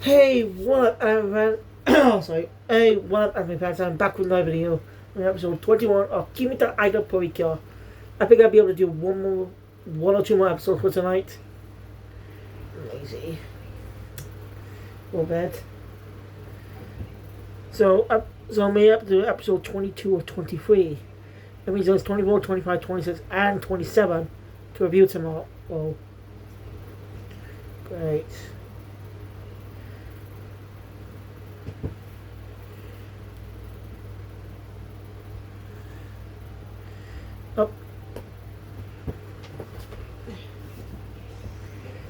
Hey, what up, everyone? Sorry. Hey, what up, everyone, fans? I'm back with another video on episode 21 of Keep the Idol Precure. I think I'll be able to do one or two more episodes for tonight. Lazy. A little bit. So I'm made up to episode 22 or 23. That means there's 24, 25, 26, and 27 to review tomorrow. Oh, great. Oh.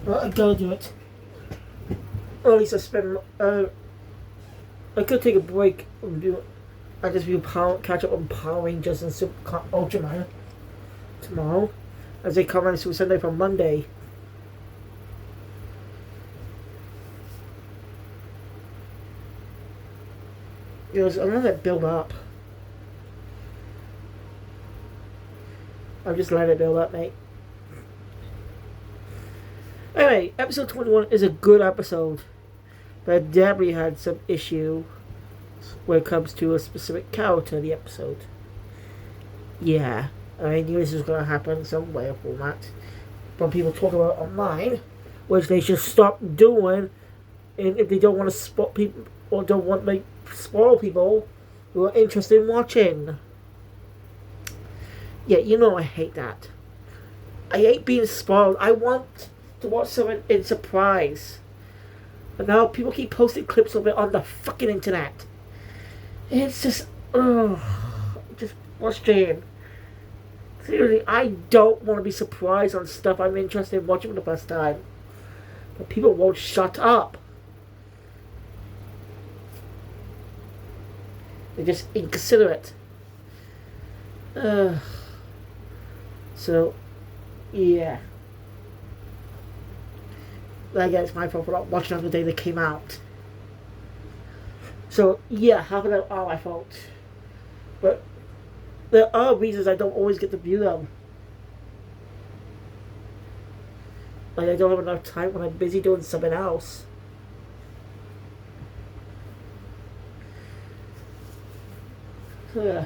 Well, I gotta do it. Or at least I could take a break and do. I just catch up on Power Rangers and Super Ultraman tomorrow, as they come on Super Sunday from Monday. I'm gonna let it build up. I'll just let it build up, mate. Anyway, episode 21 is a good episode, but Debbie had some issue when it comes to a specific character in the episode. Yeah, I knew this was going to happen in some way or format. But people talk about it online, which they should stop doing, and if they don't want to spot people or don't want to spoil people who are interested in watching. Yeah, you know I hate that. I hate being spoiled. I want to watch something in surprise. But now people keep posting clips of it on the fucking internet. It's just, just frustrating. Seriously, I don't want to be surprised on stuff I'm interested in watching for the first time. But people won't shut up. They're just inconsiderate. So, yeah. Again, it's my fault for not watching on the day they came out. So, yeah, half of them are my fault. But there are reasons I don't always get to view them. Like, I don't have enough time when I'm busy doing something else. So, yeah.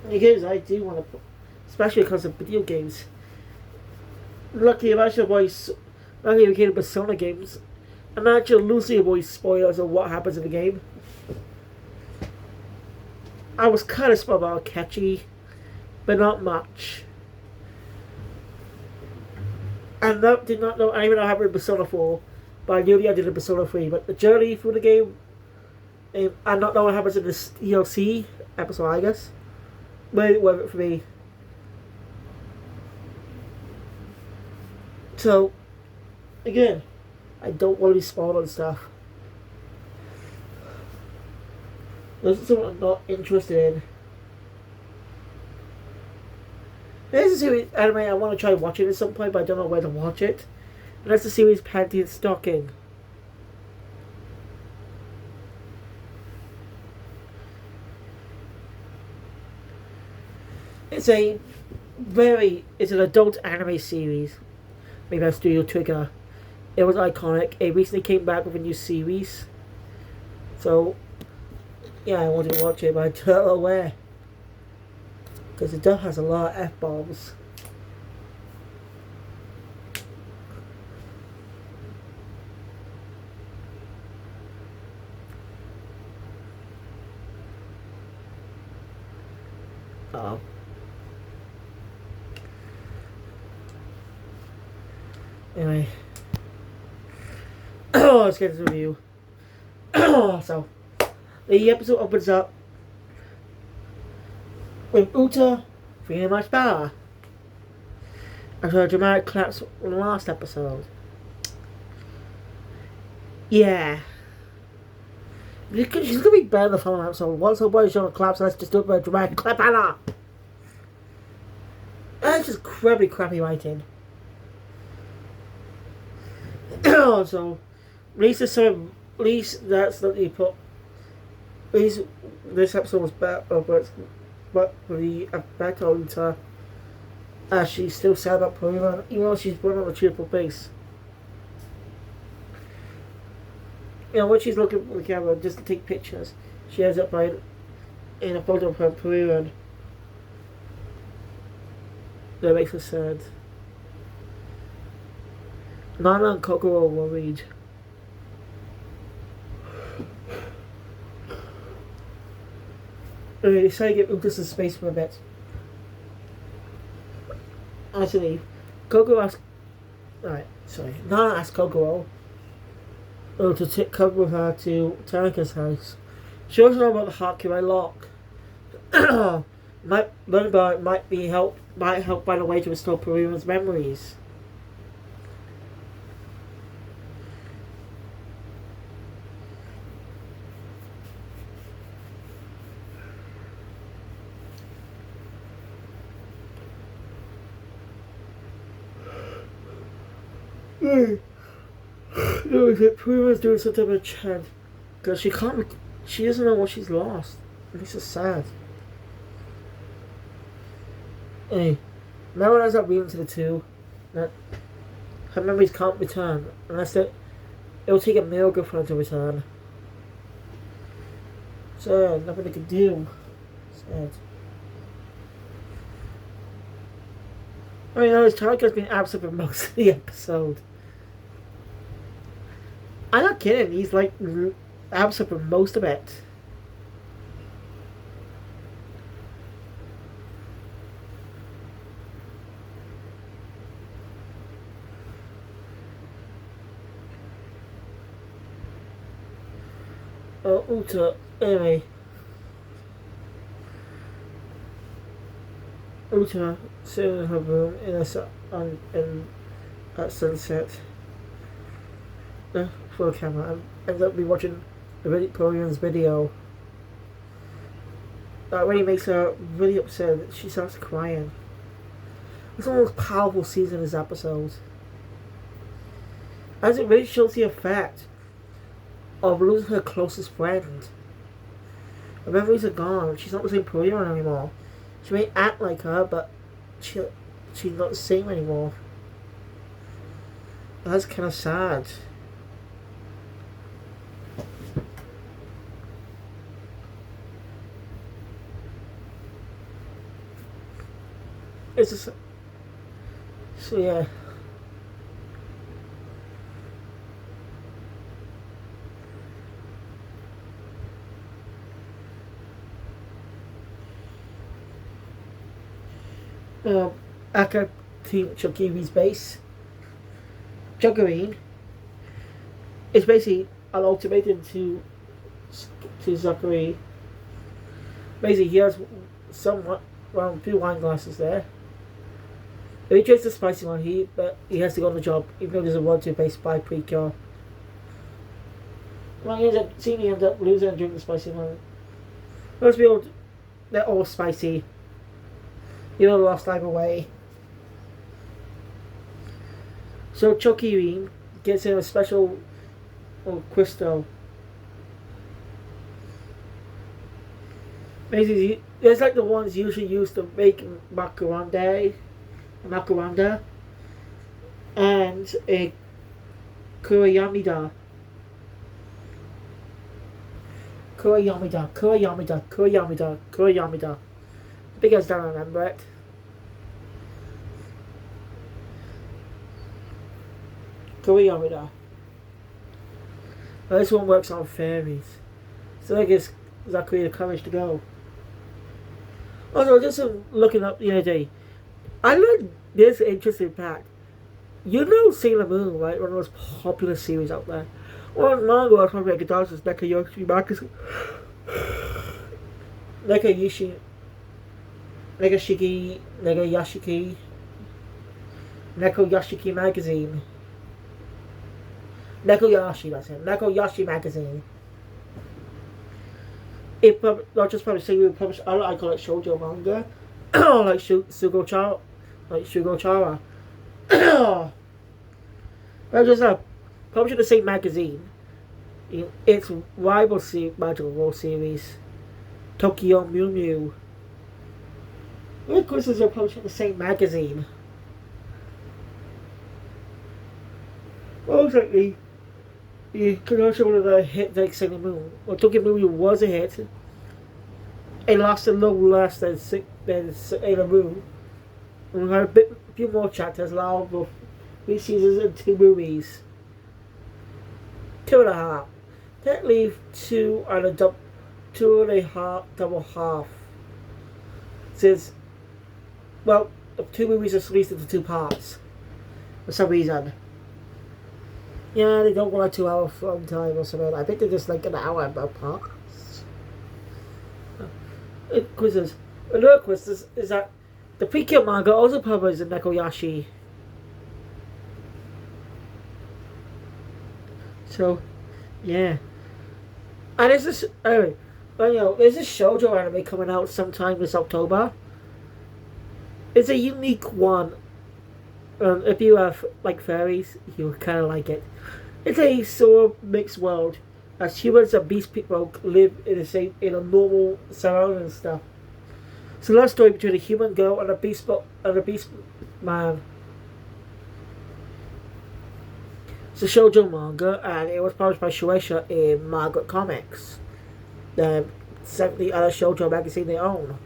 Games I do want to, especially because of video games. Luckily, I'm actually avoiding Persona games. I'm actually loosely avoiding spoilers of what happens in the game. I was kind of spoiled about Catchy, but not much. And that did not know. I even know what happened in Persona 4, but I knew the ending in Persona 3. But the journey through the game, I not know what happens in this DLC episode, I guess. Made it worth it for me. So, again, I don't want to be spoiled on stuff. This is something I'm not interested in. There's a series anime I want to try watching at some point, but I don't know where to watch it. And that's the series Panty and Stocking. It's an adult anime series made by Studio Trigger. It was iconic. It recently came back with a new series. So, yeah, I wanted to watch it, but I don't know where. Because it does has a lot of F-bombs. Oh. Anyway. Let's get to the review. So, the episode opens up with Uta feeling much better after a dramatic collapse from the last episode. Yeah. She's gonna be better in the following episode. Once her body's showing a collapse, let's just do it with a dramatic clap at her. That's just crappy writing. So, at least that's that you put. At least this episode was better, but the effect on her, she's still sad about Pokemon, even though she's born on a cheerful base. You know, when she's looking at the camera just to take pictures, she ends up by in a photo of her career, and that makes her sad. Nana and Coco are worried. They decide to get Uta to space for a bit. Actually, Coco asks. Nana asks Coco to come with her to Tanaka's house. She doesn't know about the Hakurai lock. Learning about it might help find a way to restore Purina's memories. No, is it Purina's doing some type of chant? Because she doesn't know what she's lost. It makes her sad. Hey, Meryl ends up reading to the two that her memories can't return unless it'll take a miracle for them to return. So, nothing they can do. Sad. I mean, Tarika's been absent for most of the episode. I'm not kidding, he's like absent for most of it. Uta, anyway. Uta sitting in her room at sunset. For the camera, and ends up watching the Purina's video. That really makes her really upset. She starts crying. It's one of the most powerful scenes in this episode, as it really shows the effect of losing her closest friend. Her memories are gone. She's not the same Purina anymore. She may act like her, but she's not the same anymore. That's kind of sad. It's just, so yeah. Aka Team Chokiri's base. Chokiri is basically an ultimatum to Zachary. Basically, he has somewhat around a few wine glasses there. If he drinks the spicy one, he has to go on the job, even though there's a 1-2 base by Precure. Well, he ends up losing and drinking the spicy one. Most people, they're all spicy. You know, lost life away. So Chokiri gets him a special crystal. Basically, it's like the ones usually used to make macaroni, and a kurayamida. I think I don't remember it. Kurayamida. Well, this one works on fairies, so that gives Zachary the courage to go. Also, just looking up the other day, I learned this interesting fact. You know Sailor Moon, right? One of the most popular series out there. One manga I was talking about guitars is Nakayoshi Magazine. Nekoyoshiki Magazine. Nekoyashi, that's it. Nekoyashi Magazine. It not just published, we published other, I call it shoujo manga, like Shugo Chara. But just publishing the same magazine, its rival Magical World series, Tokyo Mew Mew. Of course, they're publishing the same magazine. Most likely, You could also one of the hit like Sailor Moon. Well, Tokyo Movie was a hit. It lasted a little less than Sailor Moon. And we had a few more chapters, allowed for 3 seasons and 2 movies. 2.5. That leave 2.5 double half. Since, well, the 2 movies are released into 2 parts. For some reason. Yeah, they don't want a 2 hour film time or something. I think they're just like an hour and both parts. Quizzes. Another quiz is that the Precure manga also covers the Nekoyashi. So, yeah. And there's this, anyway, there's this shoujo anime coming out sometime this October. It's a unique one. If you have like fairies, you'll kind of like it. It's a sort of mixed world, as humans and beast people live in a normal surrounding and stuff. It's a love story between a human girl and a beast man. It's a shoujo manga, and it was published by Shueisha in Margaret Comics, the second other shoujo magazine they own.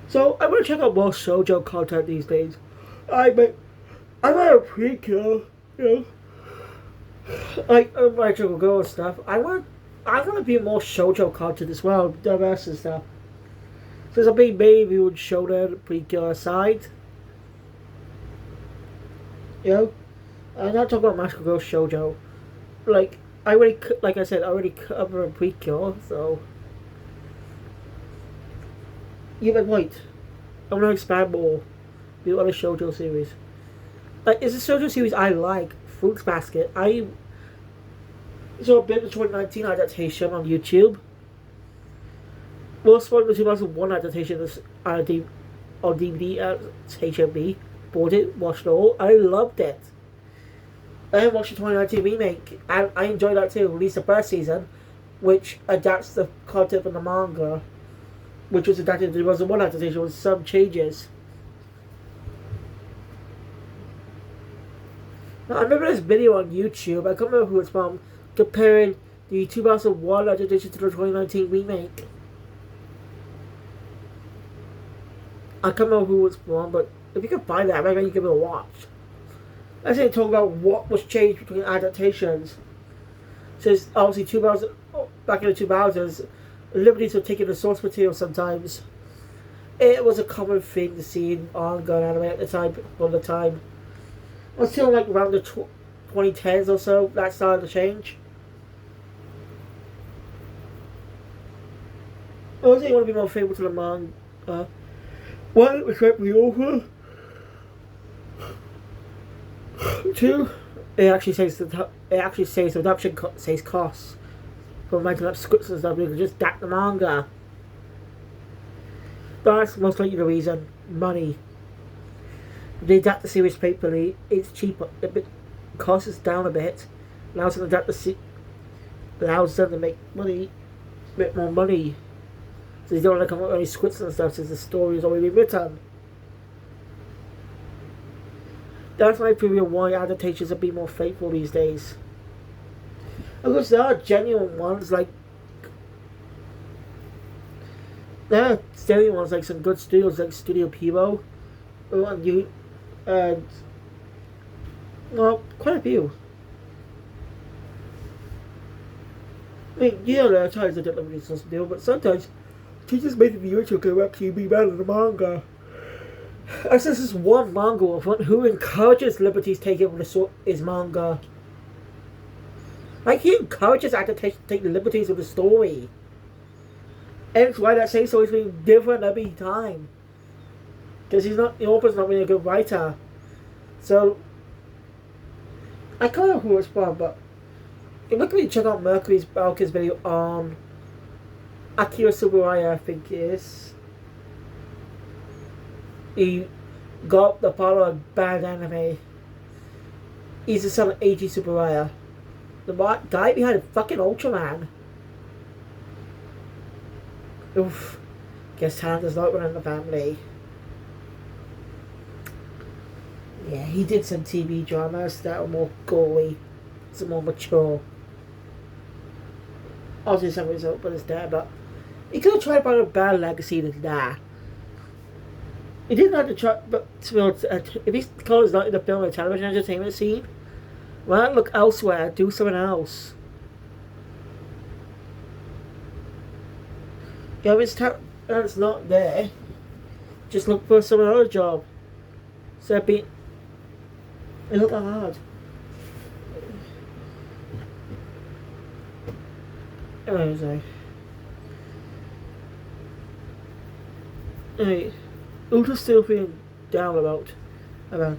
So I'm gonna check out more shoujo content these days. I'm a Precure, like my Jungle Girl and stuff. I want to be more shoujo content as well, diverse and stuff. Since I've been maybe would show the Precure aside. I'm not talking about Magical Girl shoujo. Like I said, I already covered Precure, so. Even White. I want to expand more. Do other shoujo series. Like, it's a shoujo series I like. Fruits Basket. I saw a bit of the 2019 adaptation on YouTube. Most of the 2001 adaptation is on DVD at HMB. Bought it, watched it all. I loved it. I watched the 2019 remake, and I enjoyed that too. Released the first season, which adapts the content from the manga, which was adapted to the 2001 adaptation with some changes. Now, I remember this video on YouTube, I can't remember who it's from, comparing the 2001 adaptation to the 2019 remake. I can't remember who it's from, but if you can find that, maybe you give it a watch. I say talk about what was changed between adaptations. Since obviously back in the 2000s, liberties were taking the source material sometimes. It was a common thing to see in manga and anime at the time, all the time. Until like around the 2010s or so, that started to change. I also want to be more faithful to the manga. One, it was correctly over. Two, it actually saves the adoption saves costs for making up scripts and stuff. You can just adapt the manga. That's most likely the reason. Money. If they adapt the series faithfully, it's cheaper. Costs is down a bit. Allows them to adapt allows them to make money, a bit more money. So you don't want to come up with any scripts and stuff since the story is already written. That's my theory of why adaptations are being more faithful these days. Of course, there are genuine ones like. There are genuine ones like some good studios like Studio Piro, and well, quite a few. I mean, yeah, there are times I don't know what it's supposed to do, but sometimes teachers make the original go actually be better than the manga. As this is one manga author who encourages liberties taken from his manga. Like, he encourages adaptation to take the liberties of the story. And it's why that same story's being different every time. Because the author's not really a good writer. So, I can't know who it's from, but you look at me check out Mercury's Balkan's video on Akira Tsuburaya, I think it is. He got the follower of bad anime. He's the son of Eiji Tsuburaya, the guy behind fucking Ultraman. Oof. Guess talent does not run in the family. Yeah, he did some TV dramas that were more gory, some more mature. Obviously, some result, but it's there. But he could have tried about a bad legacy than that. He didn't have to try, but to be honest, if his call is not in the film or television entertainment scene, why not look elsewhere? Do something else. Yeah, if it's not there, just look for some other job. So it's not that hard. Anyway, Alright, Ultra's still feeling down about her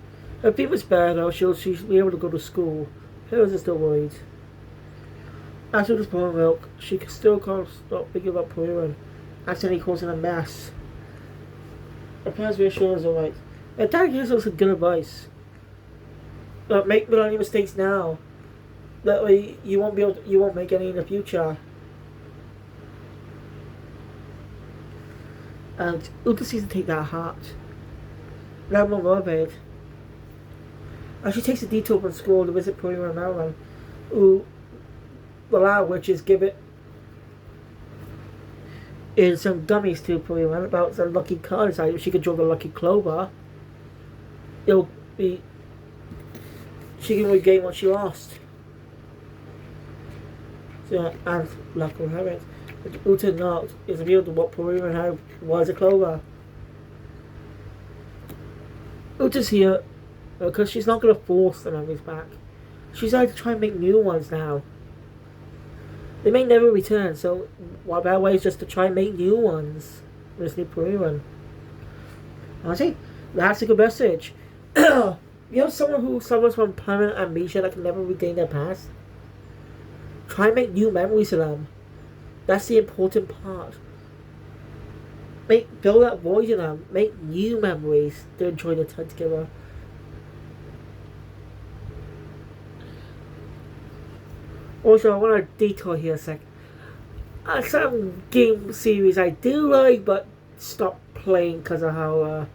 fever's bad though. She'll be able to go to school. Hers is still worried. After this pouring milk, she still can't stop thinking about Precure and accidentally causing a mess. Her parents reassure is alright. And Dad gives us some good advice. Make any mistakes now. That way you won't make any in the future. And Ultra seems to take that heart. Now more motivated. And she takes a detour from school to visit Precure and Marilyn, who the law which is give it in some gummies to Precure about the lucky card inside. If she could draw the lucky clover, it'll be she can regain what she lost. So, and luck will have it. But Ultra not is revealed to what Precure had was a clover. Ultra's here because she's not going to force the memories back. She's had to try and make new ones now. They may never return, so what better way is just to try and make new ones with this new Precure. I think that's a good message. You know, someone who suffers from permanent amnesia that can never regain their past? Try and make new memories of them. That's the important part. Build that void in them. Make new memories to enjoy the time together. Also, I want to detour here a sec. Some game series I do like, but stop playing because of how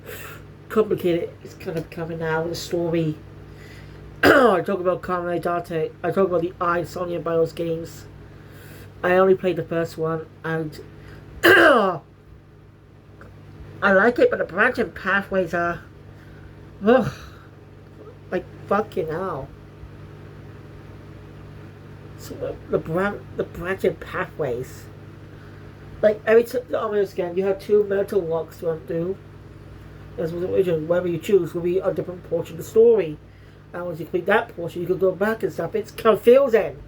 complicated it's kind of coming now with the story. I talk about Carmen Dante. I talk about the Sonya Bios games. I only played the first one, and I like it, but the branching pathways are, like fucking hell. So the branching pathways, like every again, you have two mental locks to undo. As was original, whatever you choose will be a different portion of the story. And once you complete that portion, you can go back and stuff. It's confusing.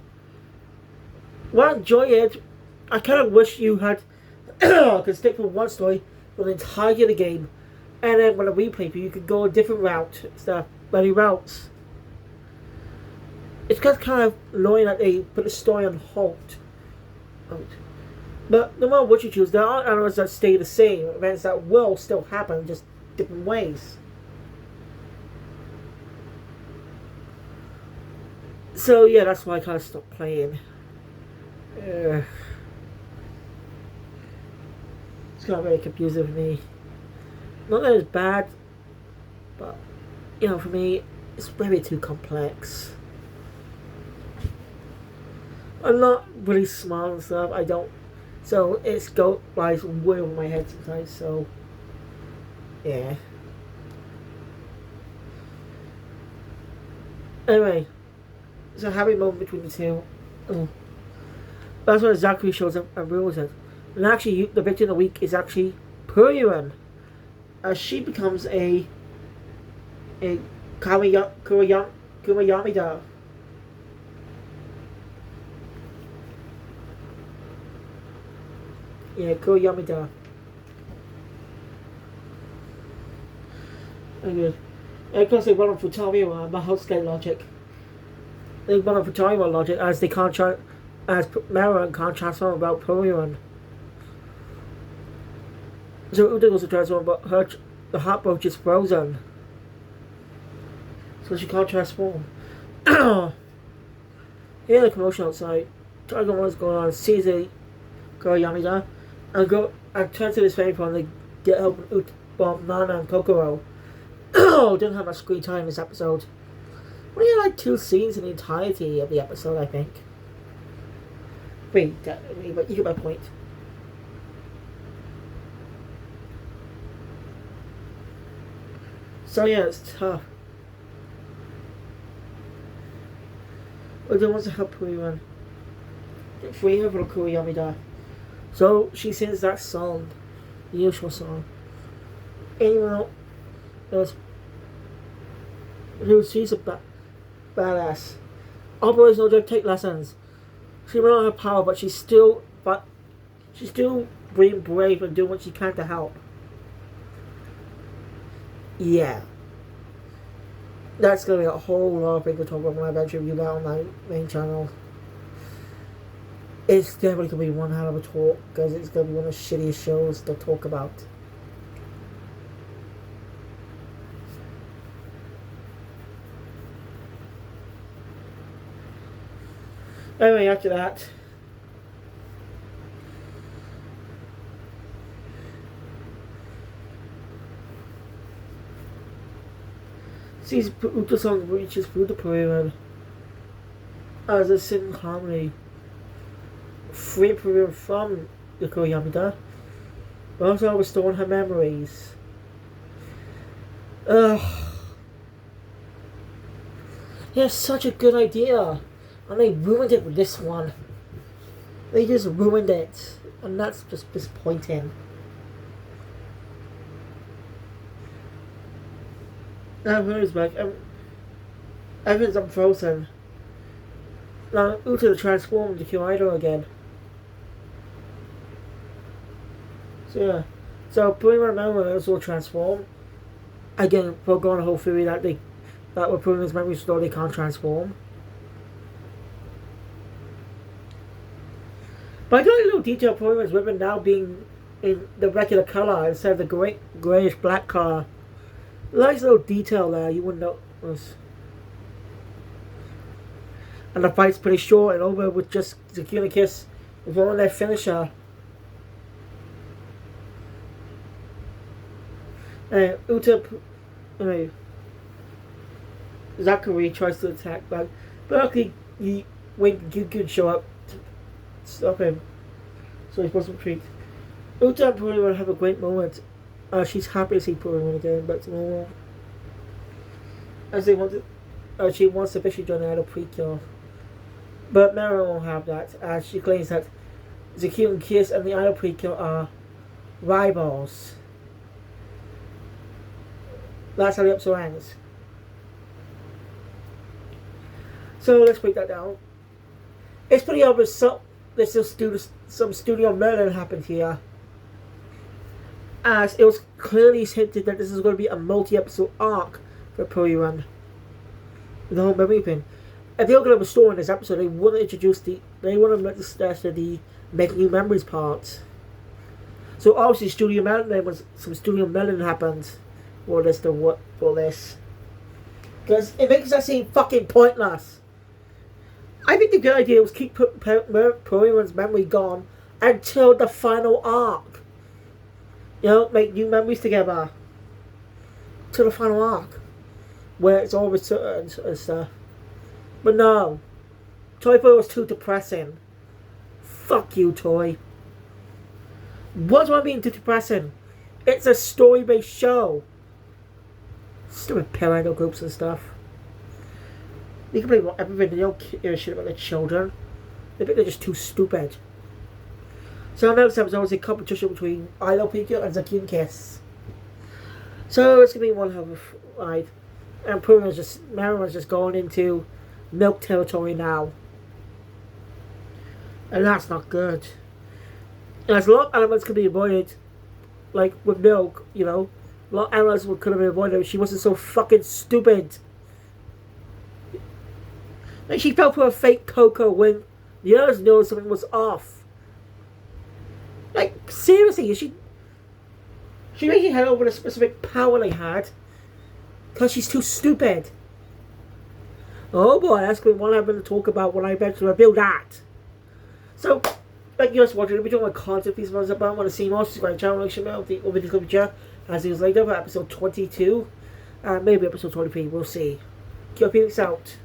Well, I enjoy it. I kind of wish you had could stick with one story for the entirety of the game, and then when a replay, you could go a different route, stuff, many routes. It's just kind of annoying that they put the story on halt. But no matter what you choose, there are elements that stay the same, events that will still happen, just different ways. So yeah, that's why I kind of stopped playing. It's got very confusing for me. Not that it's bad, but you know, for me, it's very too complex. I'm not really smart and stuff. I don't, so it's lies way over my head sometimes. So yeah. Anyway, it's a happy moment between the two. That's when Zachary shows up and rules it. And actually, the victim of the week is actually Precure, as she becomes a Kumayamida. Yeah, Kumayamida. Okay. And of course, they run on Futami my house gate logic. They run on Futami logic as they can't as Marilyn can't transform without Precure. So Uda goes to transform, but the heart brooch is frozen, so she can't transform. Here, the commotion outside. Dragon what's going on, sees a girl Yamida, and turns to his family phone to get help with bomb Nana and Kokoro. No, didn't have much screen time this episode. We had like 2 scenes in the entirety of the episode, I think. Wait, but you get my point. So yeah, it's tough. But there wants to help everyone. Free her from Kuriyamida. So she sings that song, the usual song. Anyone else? She's a badass. Operation No Joke take lessons. She may not have power, but she's still being brave and doing what she can to help. Yeah. That's gonna be a whole lot of things to talk about when I eventually review that on my main channel. It's definitely gonna be one hell of a talk, because it's gonna be one of the shittiest shows to talk about. Anyway, after that, sees the song reaches through the pyramid as a sing harmony, free pyramid from the Koyamida, but also restoring her memories. Yeah, such a good idea. And they ruined it with this one. They just ruined it. And that's just disappointing. Now Moon's back. Everything's unfrozen. Now Uta transformed to kill Idol again. So yeah. So putting my memories will transform. Again, we'll go on a whole theory that we're putting his memories so they can't transform. But I got a little detail for his ribbon now being in the regular colour instead of the greyish black colour. Nice little detail there, you wouldn't notice. And the fight's pretty short and over with just Zakuna Kiss with one of their finisher. Zachary tries to attack back, but luckily when you could show up to stop him, so he's supposed to retreat. Uta and Puri will have a great moment. She's happy to see Puri win again, but tomorrow, as they want to, she wants to officially join the idol Precure. But Mara won't have that, as she claims that Zakuna Kiss and the idol Precure are rivals. That's how the episode ends. So let's break that down. It's pretty obvious there's some studio murder happened here, as it was clearly hinted that this is going to be a multi-episode arc for Puri Run. The whole memory thing. If they were going to restore in this episode, they wouldn't let the make new memories part. So obviously some studio melon happened for this. Because it makes that seem fucking pointless. I think the good idea was keep Puri-Run's memory gone until the final arc. You know, make new memories together. To the final arc. Where it's all returned and stuff. But no. Toy Boy was too depressing. Fuck you, Toy. What do I mean too depressing? It's a story-based show. Stupid parental groups and stuff. They can blame everything. They don't care shit about their children. They think they're just too stupid. So next episode is a competition between Idol Precure and Zakuna Kiss. So it's gonna be one hell of a ride. And Marilyn's just going into milk territory now. And that's not good. And there's a lot of elements could be avoided. Like with milk, you know. A lot of elements could have been avoided if she wasn't so fucking stupid. Like she fell for a fake cocoa when the others knew something was off. Like seriously, she making head over the specific power they had because she's too stupid. Oh boy, that's going to be one I'm going to talk about when I eventually reveal that. So, thank you guys for watching. If you don't want content, please thumbs up. I want to see more. Subscribe to the channel, like, share my videos, picture. As it was later for episode 22 Maybe episode 23. We'll see. Keep Phoenix out.